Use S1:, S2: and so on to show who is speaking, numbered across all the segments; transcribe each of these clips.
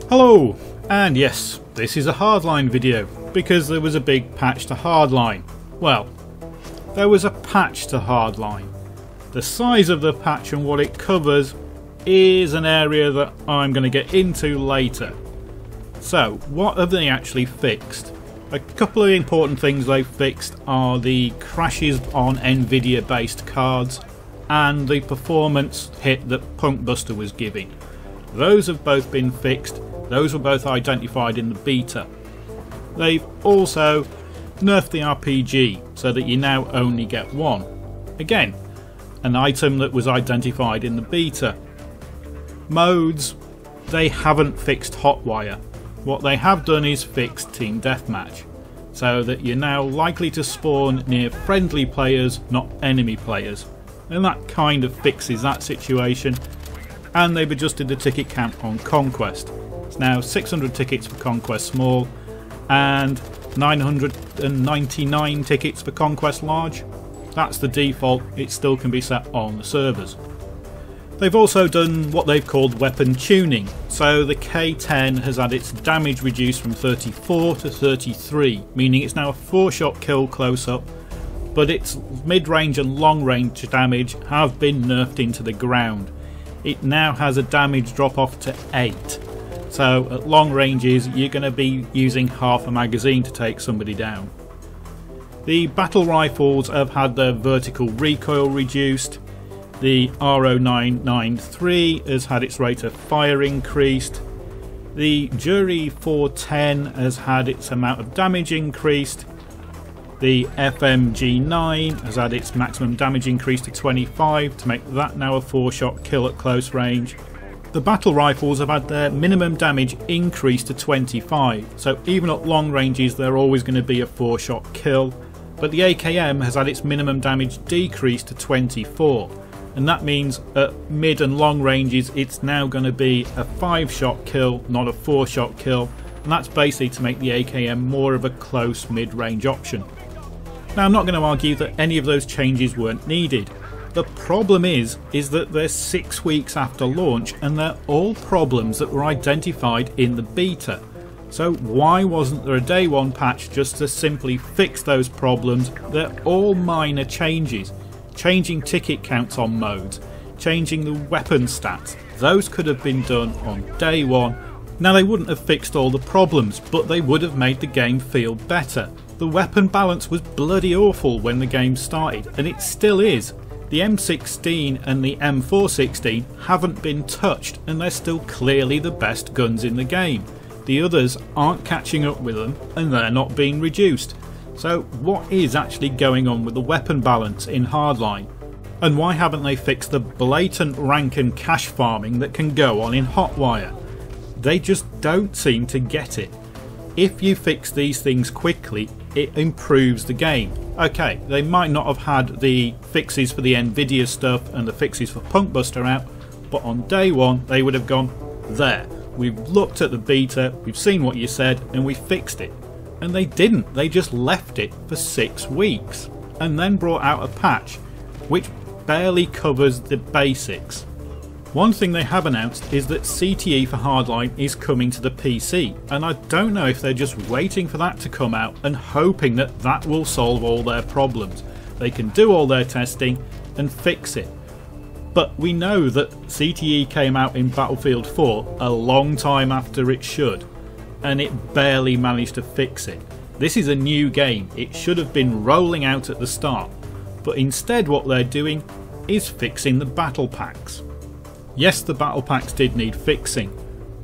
S1: Hello, and yes, this is a Hardline video because there was a big patch to Hardline. Well, there was a patch to Hardline. The size of the patch and what it covers is an area that I'm going to get into later. So, what have they actually fixed? A couple of important things they've fixed are the crashes on Nvidia based cards and the performance hit that Punkbuster was giving. Those have both been fixed. Those were both identified in the beta. They've also nerfed the RPG so that you now only get one. Again, an item that was identified in the beta. Modes, they haven't fixed Hotwire. What they have done is fixed Team Deathmatch, so that you're now likely to spawn near friendly players, not enemy players. And that kind of fixes that situation. And they've adjusted the ticket count on Conquest. It's now 600 tickets for Conquest Small and 999 tickets for Conquest Large. That's the default, it still can be set on the servers. They've also done what they've called weapon tuning, so the K10 has had its damage reduced from 34 to 33, meaning it's now a 4-shot kill close up, but its mid-range and long-range damage have been nerfed into the ground. It now has a damage drop off to 8. So at long ranges you're going to be using half a magazine to take somebody down. The battle rifles have had their vertical recoil reduced. The RO993 has had its rate of fire increased. The Jury 410 has had its amount of damage increased. The FMG9 has had its maximum damage increased to 25 to make that now a 4-shot kill at close range. The battle rifles have had their minimum damage increased to 25, so even at long ranges they're always going to be a 4-shot kill. But the AKM has had its minimum damage decreased to 24, and that means at mid and long ranges it's now going to be a 5-shot kill, not a 4-shot kill, and that's basically to make the AKM more of a close mid-range option. Now, I'm not going to argue that any of those changes weren't needed. The problem is that they're 6 weeks after launch and they're all problems that were identified in the beta. So why wasn't there a day one patch just to simply fix those problems? They're all minor changes. Changing ticket counts on modes, changing the weapon stats. Those could have been done on day one. Now, they wouldn't have fixed all the problems, but they would have made the game feel better. The weapon balance was bloody awful when the game started, and it still is. The M16 and the M416 haven't been touched, and they're still clearly the best guns in the game. The others aren't catching up with them, and they're not being reduced. So what is actually going on with the weapon balance in Hardline? And why haven't they fixed the blatant rank and cash farming that can go on in Hotwire? They just don't seem to get it. If you fix these things quickly, it improves the game. Okay, they might not have had the fixes for the Nvidia stuff and the fixes for Punkbuster out, but on day one they would have gone, there, we've looked at the beta, we've seen what you said, and we fixed it. And they didn't, they just left it for 6 weeks, and then brought out a patch, which barely covers the basics. One thing they have announced is that CTE for Hardline is coming to the PC, and I don't know if they're just waiting for that to come out and hoping that that will solve all their problems. They can do all their testing and fix it. But we know that CTE came out in Battlefield 4 a long time after it should, and it barely managed to fix it. This is a new game, it should have been rolling out at the start, but instead what they're doing is fixing the battle packs. Yes, the battle packs did need fixing,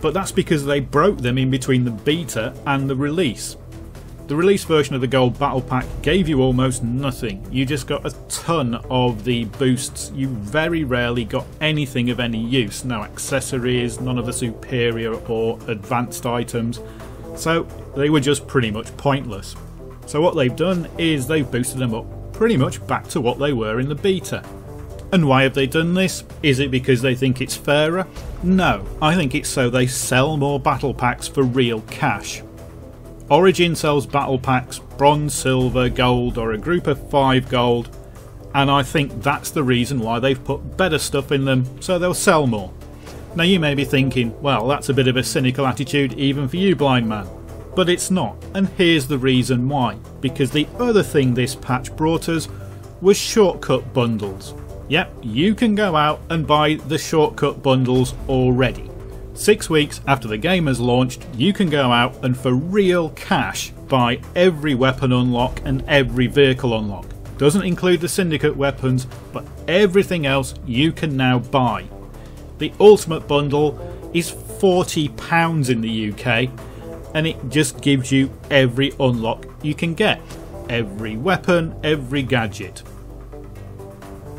S1: but that's because they broke them in between the beta and the release. The release version of the gold battle pack gave you almost nothing. You just got a ton of the boosts. You very rarely got anything of any use. No accessories, none of the superior or advanced items. So they were just pretty much pointless. So what they've done is they've boosted them up pretty much back to what they were in the beta. And why have they done this? Is it because they think it's fairer? No, I think it's so they sell more battle packs for real cash. Origin sells battle packs, bronze, silver, gold, or a group of 5 gold, and I think that's the reason why they've put better stuff in them, so they'll sell more. Now you may be thinking, well, that's a bit of a cynical attitude even for you, Blindman. But it's not, and here's the reason why. Because the other thing this patch brought us was shortcut bundles. Yep, you can go out and buy the shortcut bundles already. 6 weeks after the game has launched, you can go out and for real cash buy every weapon unlock and every vehicle unlock. Doesn't include the syndicate weapons, but everything else you can now buy. The ultimate bundle is £40 in the UK, and it just gives you every unlock you can get. Every weapon, every gadget.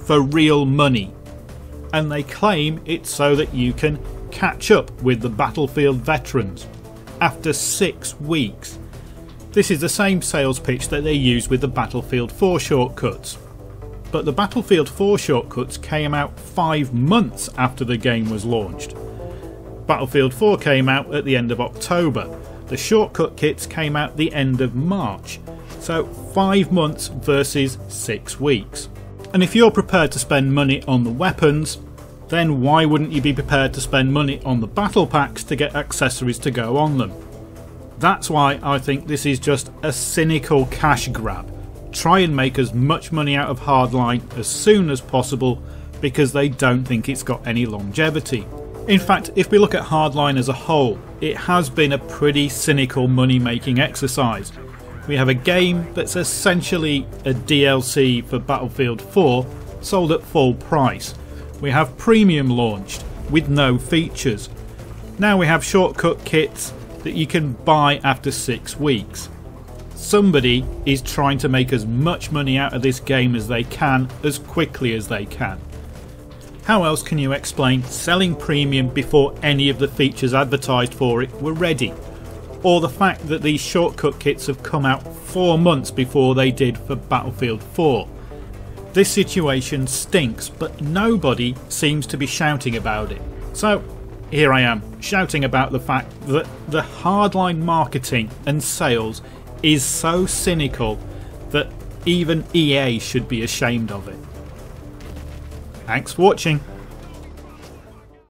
S1: For real money. And they claim it's so that you can catch up with the Battlefield veterans after 6 weeks. This is the same sales pitch that they use with the Battlefield 4 shortcuts. But the Battlefield 4 shortcuts came out 5 months after the game was launched. Battlefield 4 came out at the end of October. The shortcut kits came out the end of March. So 5 months versus 6 weeks. And if you're prepared to spend money on the weapons, then why wouldn't you be prepared to spend money on the battle packs to get accessories to go on them? That's why I think this is just a cynical cash grab. Try and make as much money out of Hardline as soon as possible because they don't think it's got any longevity. In fact, if we look at Hardline as a whole, it has been a pretty cynical money making exercise. We have a game that's essentially a DLC for Battlefield 4 sold at full price. We have premium launched with no features. Now we have shortcut kits that you can buy after 6 weeks. Somebody is trying to make as much money out of this game as they can, as quickly as they can. How else can you explain selling premium before any of the features advertised for it were ready? Or the fact that these shortcut kits have come out 4 months before they did for Battlefield 4. This situation stinks, but nobody seems to be shouting about it. So here I am, shouting about the fact that the Hardline marketing and sales is so cynical that even EA should be ashamed of it. Thanks for watching.